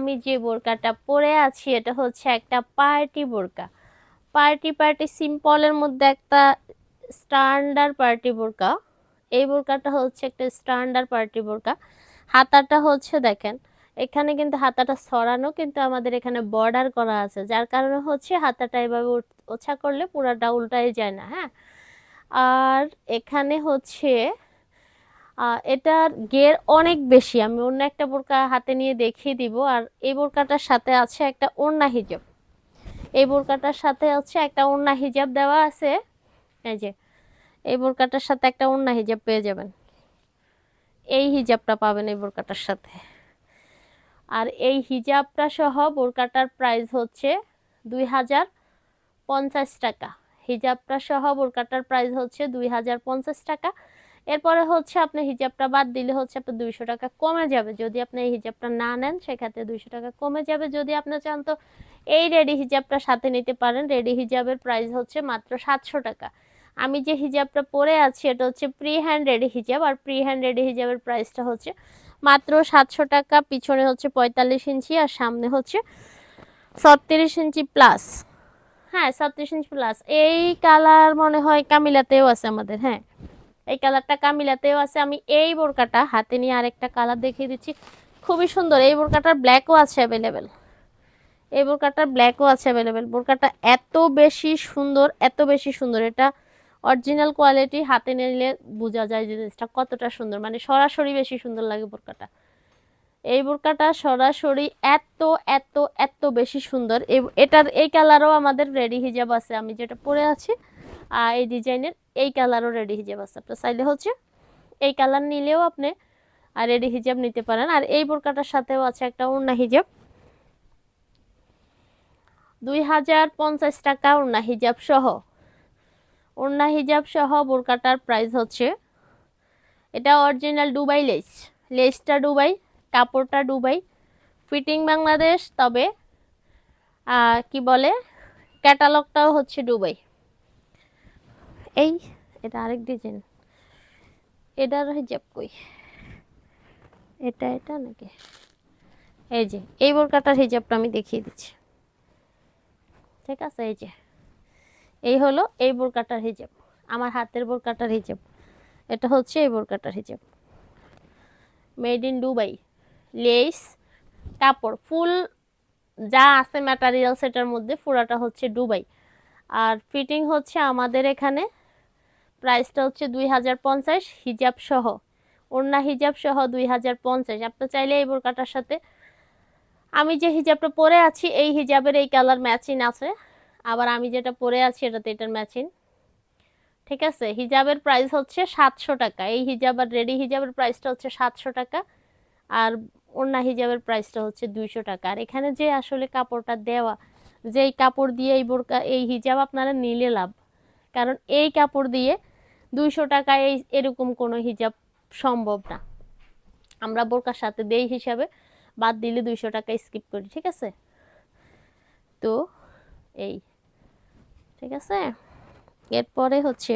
আমি যে বোরকাটা পরে আছি এটা হচ্ছে একটা পার্টি বোরকা। পার্টি সিম্পলের মধ্যে একটা স্ট্যান্ডার্ড পার্টি বোরকা। এই বোরকাটা হচ্ছে একটা স্ট্যান্ডার্ড পার্টি বোরকা। হাতাটা হচ্ছে দেখেন, এখানে কিন্তু হাতাটা ছড়ানো, কিন্তু আমাদের এখানে বর্ডার করা আছে, যার কারণে হচ্ছে হাতাটা এভাবে ওছা করলে পুরাটা উল্টাই যায় না। হ্যাঁ, আর এখানে হচ্ছে এটার ঘের অনেক বেশি। আমি অন্য একটা বোরকা হাতে নিয়ে দেখিয়ে দিব। আর এই বোরকাটার সাথে আছে একটা ওড়না হিজাব। এই বোরকাটার সাথে হচ্ছে একটা ওড়না হিজাব দেওয়া আছে। এই যে এই বোরকাটার সাথে একটা ওড়না হিজাব পেয়ে যাবেন। এই হিজাবটা পাবেন এই বোরকাটার সাথে। আর এই হিজাবটা সহ বোরকাটার প্রাইস হচ্ছে 2050 টাকা। হিজাবটা সহ বোরকাটার প্রাইস হচ্ছে 2050 টাকা। এরপরে হচ্ছে আপনি হিজাবটা বাদ দিলে হচ্ছে আপনার 200 টাকা কমে যাবে। যদি আপনি এই হিজাবটা না নেন সেক্ষেত্রে 200 টাকা কমে যাবে। যদি আপনি চান তো এই রেডি হিজাবটা সাথে নিতে পারেন। রেডি হিজাবের প্রাইস হচ্ছে মাত্র 700 টাকা। আমি যে হিজাবটা পরে আছি এটা হচ্ছে প্রি হ্যান্ড রেডি হিজাব। আর প্রি হ্যান্ড রেডি হিজাবের প্রাইসটা হচ্ছে মাত্র 700 টাকা। পিছনে হচ্ছে 45 ইঞ্চি আর সামনে হচ্ছে 36 ইঞ্চি প্লাস। হ্যাঁ, 36 ইঞ্চি প্লাস। এই কালার মনে হয় কামিলাতেও আছে আমাদের। হ্যাঁ, এই কালারটা কামিলাতেও আছে। আমি এই বোরকাটা হাতে নিয়ে আরেকটা কালার দেখিয়ে দিচ্ছি, খুবই সুন্দর। এই বোরকাটার ব্ল্যাকও আছে অ্যাভেলেবেল। এই বোরকাটার ব্ল্যাকও আছে অ্যাভেলেবেল। বোরকাটা এত বেশি সুন্দর, এত বেশি সুন্দর। এটা অরিজিনাল কোয়ালিটি, হাতে নিলে বোঝা যায় যে জিনিসটা কতটা সুন্দর, মানে সরাসরি বেশি সুন্দর লাগে বোরকাটা। এই বোরকাটা সরাসরি এত এত এত বেশি সুন্দর। এটার এই কালারও আমাদের রেডি হিজাব আছে, আমি যেটা পরে আছি এই ডিজাইনের এই কালারও রেডি হিজাব আছে। আপনি চাইলে হচ্ছে এই কালার নিলেও আপনি রেডি হিজাব নিতে পারেন। আর এই বোরকাটার সাথেও আছে একটা ওড়না হিজাব। 2050 টাকা ওড়না হিজাব সহ। ওড়না হিজাব সহ বোরকাটার প্রাইস হচ্ছে, এটা অরিজিনাল দুবাই লেস। লেসটা দুবাই, কাপড়টা দুবাই, ফিটিং বাংলাদেশ, তবে কি বলে ক্যাটালগটাও হচ্ছে দুবাই। এই এটা আরেক ডিজাইন। এটার হিজাব কই? এটা নাকি? এই যে এই বোরকাটার হিজাবটা আমি দেখিয়ে দিচ্ছি। ঠিক আছে, এই যে এই হলো এই বোরকাটার হিজাব, আমার হাতের বোরকাটার হিজাব। এটা হচ্ছে এই বোরকাটার হিজাব, মেড ইন দুবাই। লেস, কাপড়, ফুল যা আছে ম্যাটেরিয়াল সেটার মধ্যে পুরাটা হচ্ছে দুবাই। আর ফিটিং হচ্ছে আমাদের এখানে। প্রাইসটা হচ্ছে 2050 হিজাব সহ, ওড়না হিজাব সহ 2050। আপনি চাইলে এই বোরকাটার সাথে আমি যে হিজাবটা পরে আছি এই হিজাবের এই কালার ম্যাচিং আছে, আবার আমি যেটা পরে আছি এটাতে এটার ম্যাচিং। ঠিক আছে, হিজাবের প্রাইস হচ্ছে 700 টাকা। এই হিজাব আর রেডি হিজাবের প্রাইসটা হচ্ছে 700 টাকা। আর ওড়না হিজাবের প্রাইসটা হচ্ছে 200 টাকা। আর এখানে যে আসলে কাপড়টা দেওয়া, যে এই কাপড় দিয়ে এই বোরকা এই হিজাব আপনারা নিলে লাভ, কারণ এই কাপড় দিয়ে 200 টাকা এরকম কোনো হিজাব সম্ভব না। আমরা বোরকার সাথে দেই হিসাবে বাদ দিলে 200 টাকা স্কিপ করি। ঠিক আছে, তো এই ঠিক আছে। এরপরে হচ্ছে